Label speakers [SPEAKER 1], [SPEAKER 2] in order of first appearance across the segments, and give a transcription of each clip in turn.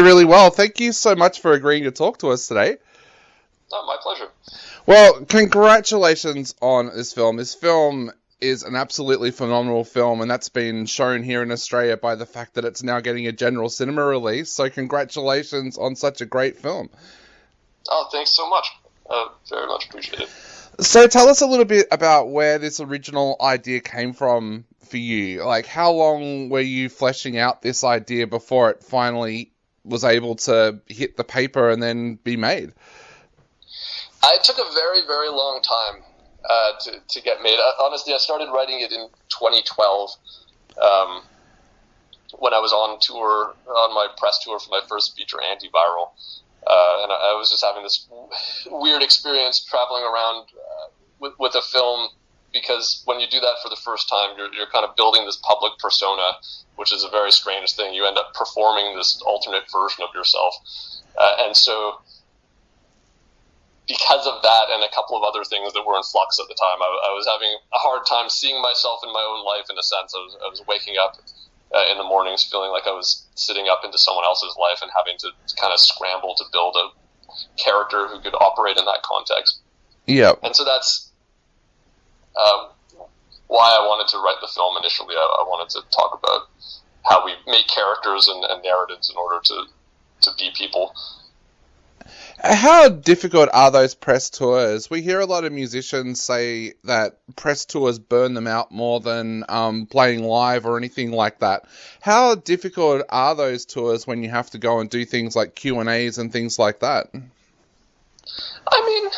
[SPEAKER 1] really well. Thank you so much for agreeing to talk to us today.
[SPEAKER 2] Oh, my pleasure.
[SPEAKER 1] Well, congratulations on this film. This film is an absolutely phenomenal film, and that's been shown here in Australia by the fact that it's now getting a general cinema release. So congratulations on such a great film.
[SPEAKER 2] Oh, thanks so much. Very much appreciate it.
[SPEAKER 1] So tell us a little bit about where this original idea came from for you. Like, how long were you fleshing out this idea before it finally was able to hit the paper and then be made?
[SPEAKER 2] It took a very, very long time to get made. Honestly, I started writing it in 2012 when I was on my press tour for my first feature, Antiviral. And I was just having this weird experience traveling around with a film, because when you do that for the first time, you're kind of building this public persona, which is a very strange thing. You end up performing this alternate version of yourself. And so because of that and a couple of other things that were in flux at the time, I was having a hard time seeing myself in my own life, in a sense. I was waking up in the mornings feeling like I was sitting up into someone else's life and having to kind of scramble to build a character who could operate in that context.
[SPEAKER 1] Yeah.
[SPEAKER 2] And so that's why I wanted to write the film initially. I wanted to talk about how we make characters and narratives in order to be people.
[SPEAKER 1] How difficult are those press tours? We hear a lot of musicians say that press tours burn them out more than playing live or anything like that. How difficult are those tours when you have to go and do things like Q&As and things like that?
[SPEAKER 2] I mean,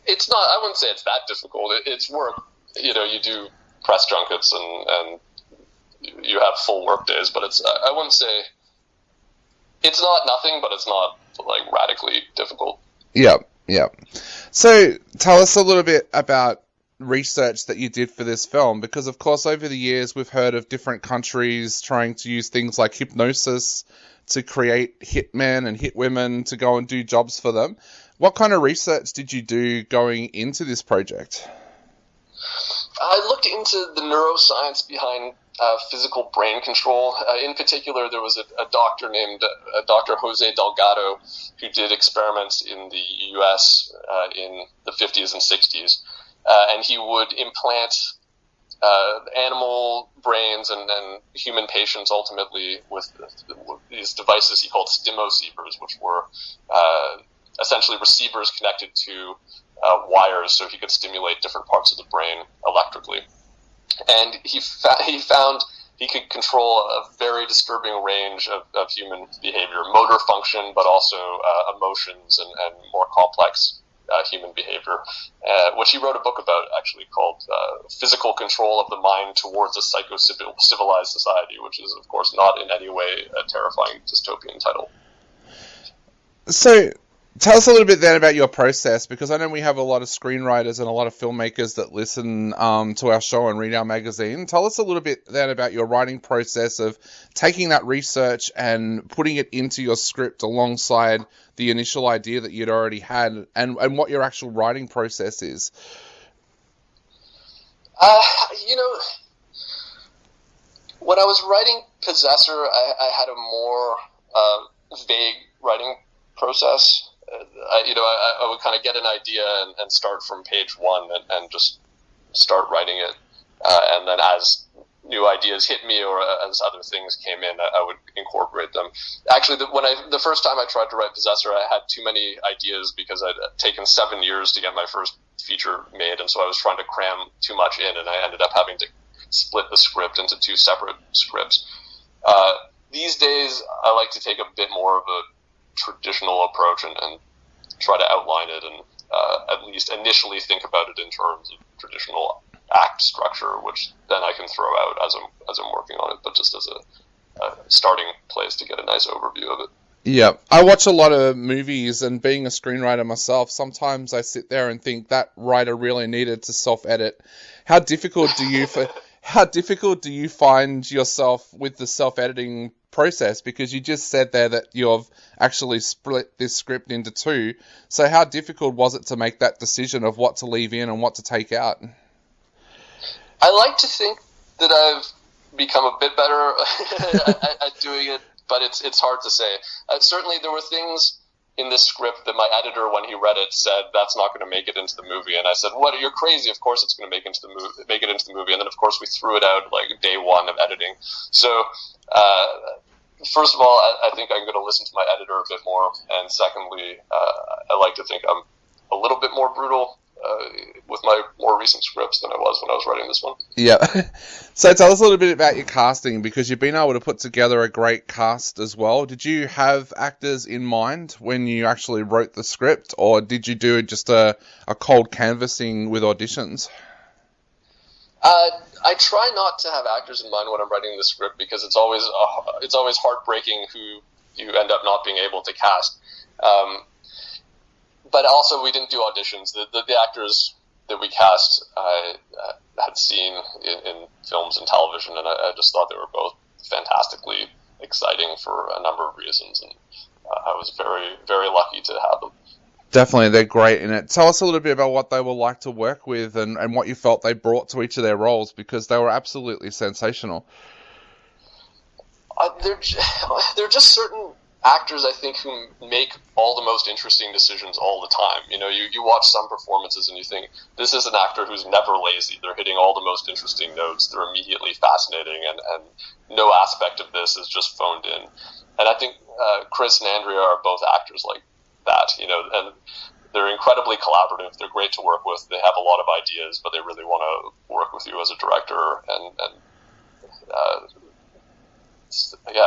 [SPEAKER 2] it's not, I wouldn't say it's that difficult. It's work. You do press junkets and you have full work days, but I wouldn't say it's not nothing, but it's not like radically difficult. Yeah.
[SPEAKER 1] So tell us a little bit about research that you did for this film, because of course over the years we've heard of different countries trying to use things like hypnosis to create hitmen and hitwomen to go and do jobs for them. What kind of research did you do going into this project?
[SPEAKER 2] I looked into the neuroscience behind physical brain control. In particular, there was a doctor named Dr. Jose Delgado who did experiments in the U.S. In the 50s and 60s. And he would implant animal brains and human patients ultimately with these devices he called stimoceiver, which were essentially receivers connected to wires, so he could stimulate different parts of the brain electrically. And he found he could control a very disturbing range of human behavior, motor function, but also emotions and more complex human behavior, which he wrote a book about, actually, called Physical Control of the Mind Towards a Psycho-Civilized Society, which is, of course, not in any way a terrifying dystopian title.
[SPEAKER 1] So tell us a little bit then about your process, because I know we have a lot of screenwriters and a lot of filmmakers that listen to our show and read our magazine. Tell us a little bit then about your writing process of taking that research and putting it into your script alongside the initial idea that you'd already had, and what your actual writing process is.
[SPEAKER 2] When I was writing Possessor, I had a more vague writing process. I would kind of get an idea and start from page one and just start writing it. And then as new ideas hit me or as other things came in, I would incorporate them. Actually, the first time I tried to write Possessor, I had too many ideas because I'd taken 7 years to get my first feature made, and so I was trying to cram too much in, and I ended up having to split the script into 2 separate scripts. These days, I like to take a bit more of a traditional approach and try to outline it and at least initially think about it in terms of traditional act structure, which then I can throw out as I'm working on it, but just as a starting place to get a nice overview of it.
[SPEAKER 1] Yeah, I watch a lot of movies, and being a screenwriter myself, sometimes I sit there and think that writer really needed to self-edit. How difficult do you find yourself with the self-editing process? Because you just said there that you've actually split this script into 2. So how difficult was it to make that decision of what to leave in and what to take out?
[SPEAKER 2] I like to think that I've become a bit better at doing it but it's hard to say. Certainly, there were things in this script that my editor, when he read it, said that's not going to make it into the movie, and I said, "What? You're crazy! Of course it's going to make it into the movie." And then, of course, we threw it out like day one of editing. So, first of all, I think I'm going to listen to my editor a bit more, and secondly, I like to think I'm a little bit more brutal with my more recent scripts than I was when I was writing this one.
[SPEAKER 1] Yeah. So tell us a little bit about your casting, because you've been able to put together a great cast as well. Did you have actors in mind when you actually wrote the script, or did you do just a cold canvassing with auditions?
[SPEAKER 2] I try not to have actors in mind when I'm writing the script, because it's always heartbreaking who you end up not being able to cast. But also, we didn't do auditions. The actors that we cast I had seen in films and television, and I just thought they were both fantastically exciting for a number of reasons, and I was very, very lucky to have them.
[SPEAKER 1] Definitely, they're great in it. Tell us a little bit about what they were like to work with and what you felt they brought to each of their roles, because they were absolutely sensational.
[SPEAKER 2] They're just certain actors, I think, who make all the most interesting decisions all the time. You know, you watch some performances and you think, this is an actor who's never lazy. They're hitting all the most interesting notes. They're immediately fascinating, and no aspect of this is just phoned in. And I think Chris and Andrea are both actors like that, you know, and they're incredibly collaborative. They're great to work with. They have a lot of ideas, but they really want to work with you as a director, and yeah,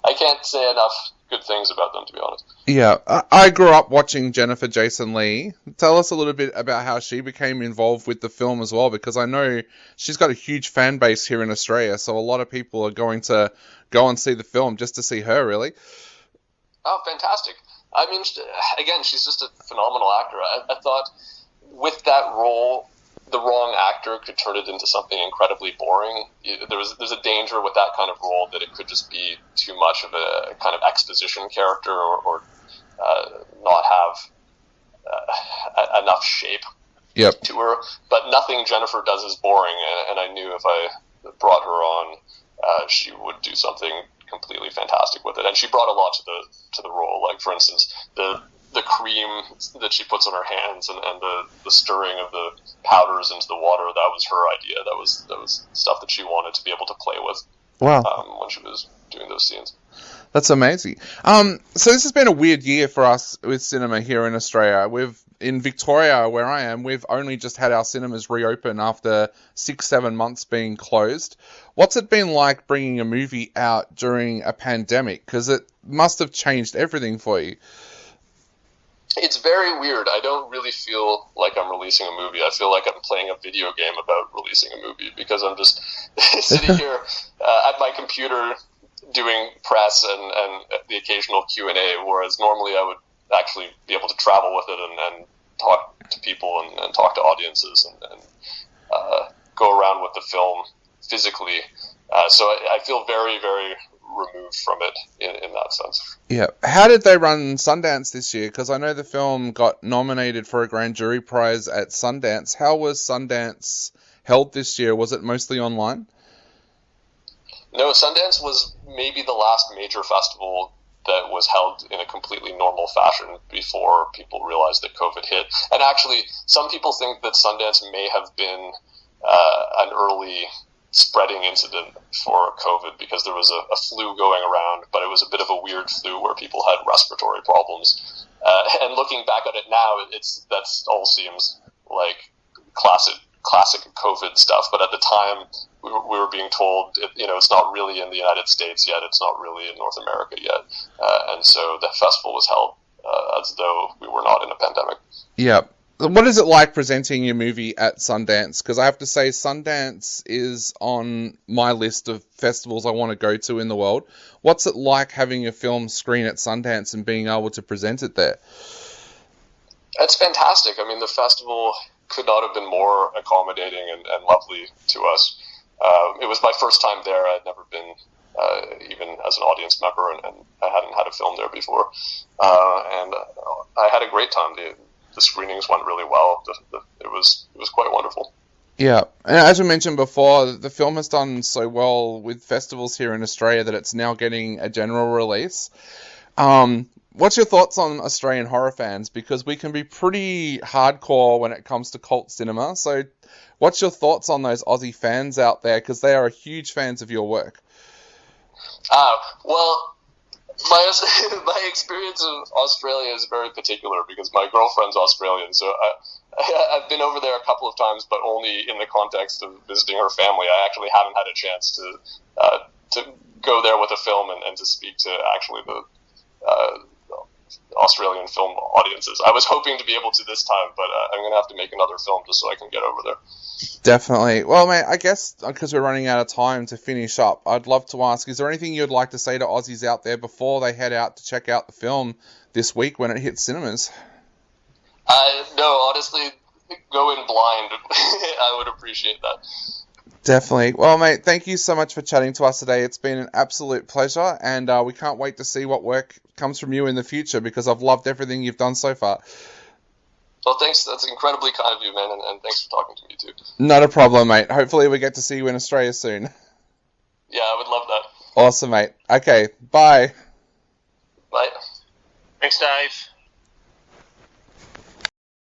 [SPEAKER 2] I can't say enough good things about them, to be honest.
[SPEAKER 1] Yeah, I grew up watching Jennifer Jason Leigh. Tell us a little bit about how she became involved with the film as well, because I know she's got a huge fan base here in Australia, so a lot of people are going to go and see the film just to see her, really.
[SPEAKER 2] Oh, fantastic. I mean, again, she's just a phenomenal actor. I thought with that role, the wrong actor could turn it into something incredibly boring. There's a danger with that kind of role that it could just be too much of a kind of exposition character, or not have enough shape to her. But nothing Jennifer does is boring, and I knew if I brought her on, she would do something completely fantastic with it. And she brought a lot to the role. Like, for instance, the cream that she puts on her hands and the stirring of the powders into the water, that was her idea. That was stuff that she wanted to be able to play with.
[SPEAKER 1] Wow.
[SPEAKER 2] When she was doing those scenes.
[SPEAKER 1] That's amazing. So this has been a weird year for us with cinema here in Australia. In Victoria, where I am, we've only just had our cinemas reopen after 6-7 months being closed. What's it been like bringing a movie out during a pandemic? Because it must have changed everything for you.
[SPEAKER 2] It's very weird. I don't really feel like I'm releasing a movie. I feel like I'm playing a video game about releasing a movie, because I'm just sitting here at my computer doing press and the occasional Q&A, whereas normally I would actually be able to travel with it and talk to people and talk to audiences and go around with the film physically. So I feel very, very removed from it in that sense.
[SPEAKER 1] Yeah. How did they run Sundance this year? Because I know the film got nominated for a grand jury prize at Sundance. How was Sundance held this year? Was it mostly online?
[SPEAKER 2] No, Sundance was maybe the last major festival that was held in a completely normal fashion before people realized that COVID hit. And actually, some people think that Sundance may have been an early spreading incident for COVID, because there was a flu going around, but it was a bit of a weird flu where people had respiratory problems. And looking back at it now, that all seems like classic COVID stuff. But at the time, we were being told, it's not really in the United States yet. It's not really in North America yet. And so the festival was held as though we were not in a pandemic.
[SPEAKER 1] Yeah. What is it like presenting your movie at Sundance? Because I have to say, Sundance is on my list of festivals I want to go to in the world. What's it like having your film screen at Sundance and being able to present it there?
[SPEAKER 2] It's fantastic. I mean, the festival could not have been more accommodating and lovely to us. It was my first time there. I'd never been, even as an audience member, and I hadn't had a film there before. And I had a great time. The screenings went really well. It was quite wonderful.
[SPEAKER 1] Yeah, and as we mentioned before, the film has done so well with festivals here in Australia that it's now getting a general release. What's your thoughts on Australian horror fans? Because we can be pretty hardcore when it comes to cult cinema. So, what's your thoughts on those Aussie fans out there? Because they are huge fans of your work.
[SPEAKER 2] Well, my my experience of Australia is very particular because my girlfriend's Australian, so I've been over there a couple of times, but only in the context of visiting her family. I actually haven't had a chance to go there with a film and to speak to actually the Australian film audiences. I was hoping to be able to this time, but I'm going to have to make another film just so I can get over there.
[SPEAKER 1] Definitely. Well, mate, I guess because we're running out of time to finish up, I'd love to ask, is there anything you'd like to say to Aussies out there before they head out to check out the film this week when it hits cinemas?
[SPEAKER 2] No, honestly, go in blind. I would appreciate that.
[SPEAKER 1] Definitely. Well, mate, thank you so much for chatting to us today. It's been an absolute pleasure, and we can't wait to see what work comes from you in the future because I've loved everything you've done so far.
[SPEAKER 2] Well, thanks. That's incredibly kind of you, man, and thanks for talking to me, too.
[SPEAKER 1] Not a problem, mate. Hopefully we get to see you in Australia soon.
[SPEAKER 2] Yeah, I would love that.
[SPEAKER 1] Awesome, mate. Okay, bye.
[SPEAKER 2] Bye.
[SPEAKER 3] Thanks, Dave.